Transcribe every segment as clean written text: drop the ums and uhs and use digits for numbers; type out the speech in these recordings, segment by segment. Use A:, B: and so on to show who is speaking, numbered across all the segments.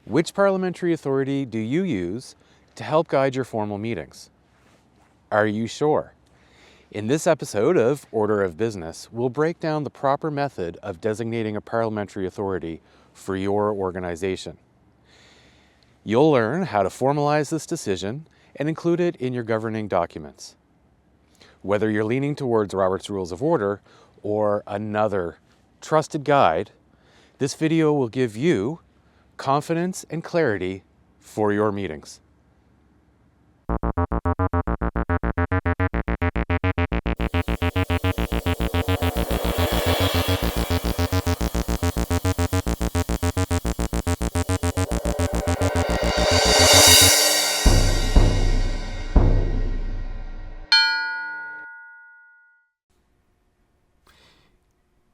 A: Which parliamentary authority do you use to help guide your formal meetings? Are you sure? In this episode of Order of Business, we'll break down the proper method of designating a parliamentary authority for your organization. You'll learn how to formalize this decision and include it in your governing documents. Whether you're leaning towards Robert's Rules of Order or another trusted guide, this video will give you confidence and clarity for your meetings.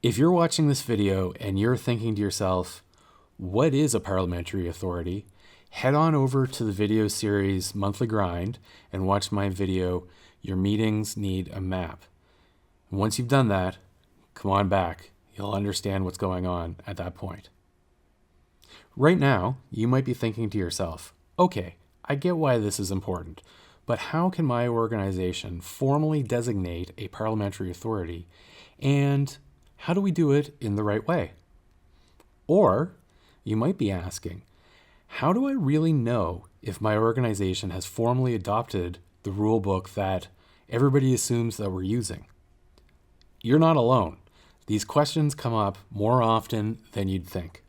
A: If you're watching this video and you're thinking to yourself, what is a parliamentary authority? Head on over to the video series Monthly Grind and watch my video, Your Meetings Need a Map. Once you've done that, come on back. You'll understand what's going on at that point. Right now, you might be thinking to yourself, okay, I get why this is important, but how can my organization formally designate a parliamentary authority, and how do we do it in the right way? Or you might be asking, how do I really know if my organization has formally adopted the rule book that everybody assumes that we're using? You're not alone. These questions come up more often than you'd think.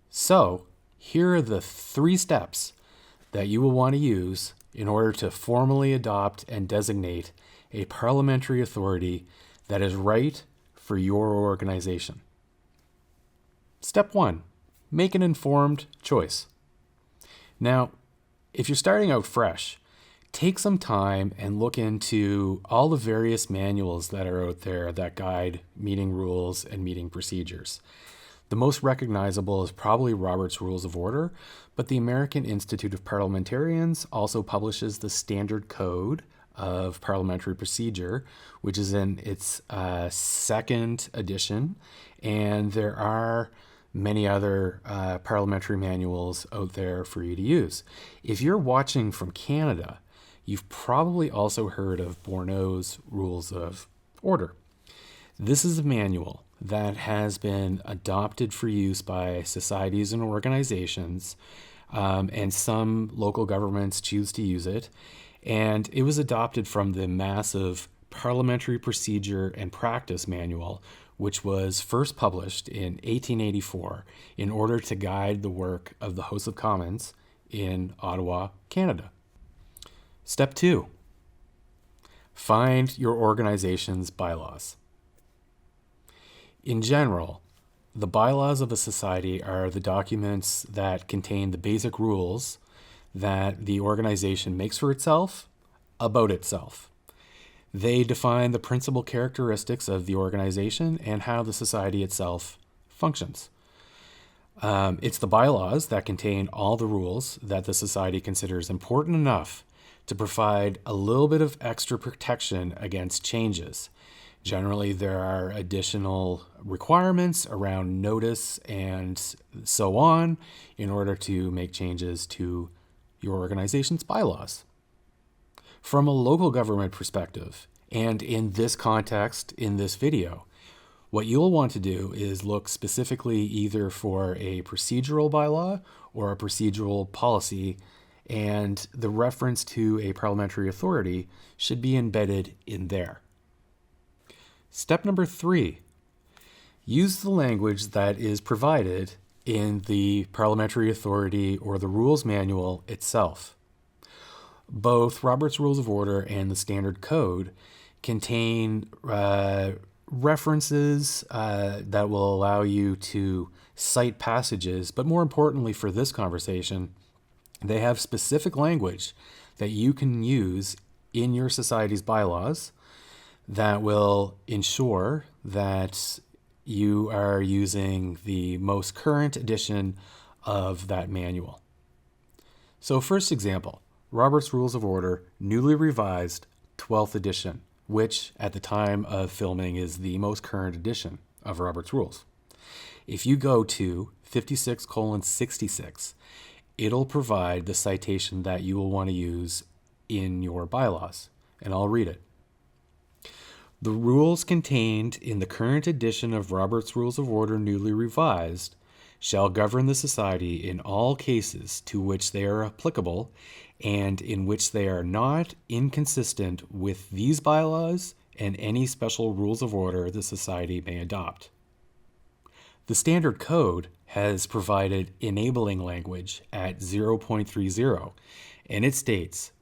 A: So here are the 3 steps that you will want to use in order to formally adopt and designate a parliamentary authority that is right for your organization. Step 1, make an informed choice. Now, if you're starting out fresh, take some time and look into all the various manuals that are out there that guide meeting rules and meeting procedures. The most recognizable is probably Robert's Rules of Order, but the American Institute of Parliamentarians also publishes the Standard Code of Parliamentary Procedure, which is in its 2nd edition, and there are many other parliamentary manuals out there for you to use. If you're watching from Canada, you've probably also heard of Bourneau's Rules of Order. This is a manual that has been adopted for use by societies and organizations, and some local governments choose to use it. And it was adopted from the massive Parliamentary Procedure and Practice Manual, which was first published in 1884 in order to guide the work of the House of Commons in Ottawa, Canada. Step 2, find your organization's bylaws. In general, the bylaws of a society are the documents that contain the basic rules that the organization makes for itself about itself. They define the principal characteristics of the organization and how the society itself functions. It's the bylaws that contain all the rules that the society considers important enough to provide a little bit of extra protection against changes. Generally, there are additional requirements around notice and so on in order to make changes to your organization's bylaws. From a local government perspective, and in this context, in this video, what you'll want to do is look specifically either for a procedural bylaw or a procedural policy, and the reference to a parliamentary authority should be embedded in there. Step number 3, use the language that is provided in the parliamentary authority or the rules manual itself. Both Robert's Rules of Order and the Standard Code contain references that will allow you to cite passages, but more importantly for this conversation, they have specific language that you can use in your society's bylaws that will ensure that you are using the most current edition of that manual. So first example, Robert's Rules of Order, newly revised 12th edition, which at the time of filming is the most current edition of Robert's Rules. If you go to 56:66. It'll provide the citation that you will want to use in your bylaws, and I'll read it. The rules contained in the current edition of Robert's Rules of Order newly revised shall govern the society in all cases to which they are applicable and in which they are not inconsistent with these bylaws and any special rules of order the society may adopt. The standard code has provided enabling language at 0.30, and it states,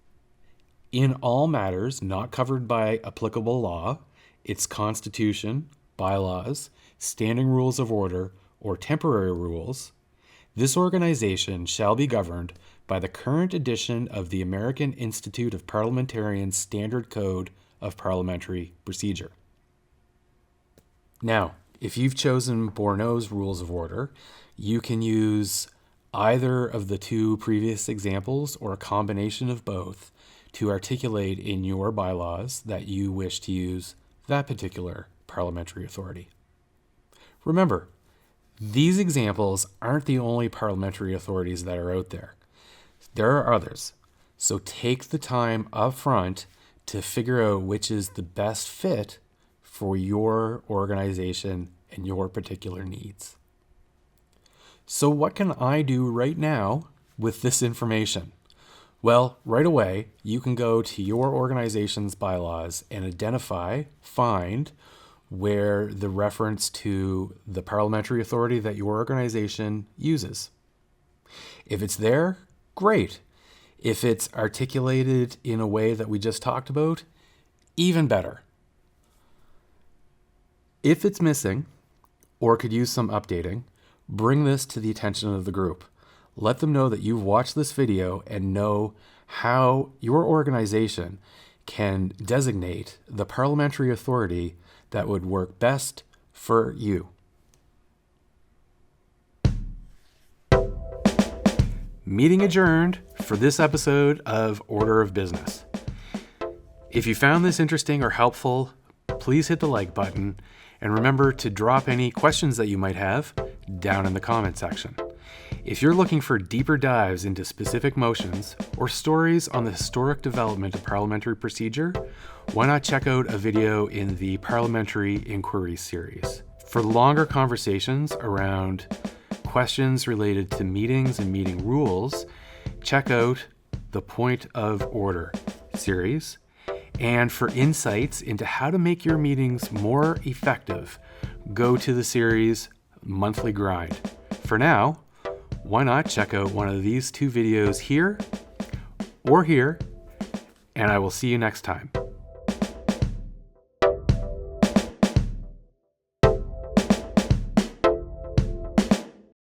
A: in all matters not covered by applicable law, its constitution, bylaws, standing rules of order, or temporary rules, this organization shall be governed by the current edition of the American Institute of Parliamentarians Standard Code of Parliamentary Procedure. Now, if you've chosen Bourneau's Rules of Order, you can use either of the two previous examples or a combination of both to articulate in your bylaws that you wish to use that particular parliamentary authority. Remember, these examples aren't the only parliamentary authorities that are out there. There are others. So take the time up front to figure out which is the best fit for your organization and your particular needs. So what can I do right now with this information? Well, right away, you can go to your organization's bylaws and find where the reference to the parliamentary authority that your organization uses. If it's there, great. If it's articulated in a way that we just talked about, even better. If it's missing or could use some updating, bring this to the attention of the group. Let them know that you've watched this video and know how your organization can designate the parliamentary authority that would work best for you. Meeting adjourned for this episode of Order of Business. If you found this interesting or helpful, please hit the like button and remember to drop any questions that you might have down in the comment section. If you're looking for deeper dives into specific motions or stories on the historic development of parliamentary procedure, why not check out a video in the Parliamentary Inquiry series? For longer conversations around questions related to meetings and meeting rules, check out the Point of Order series. And for insights into how to make your meetings more effective, go to the series Monthly Grind. For now, why not check out one of these two videos here or here, and I will see you next time.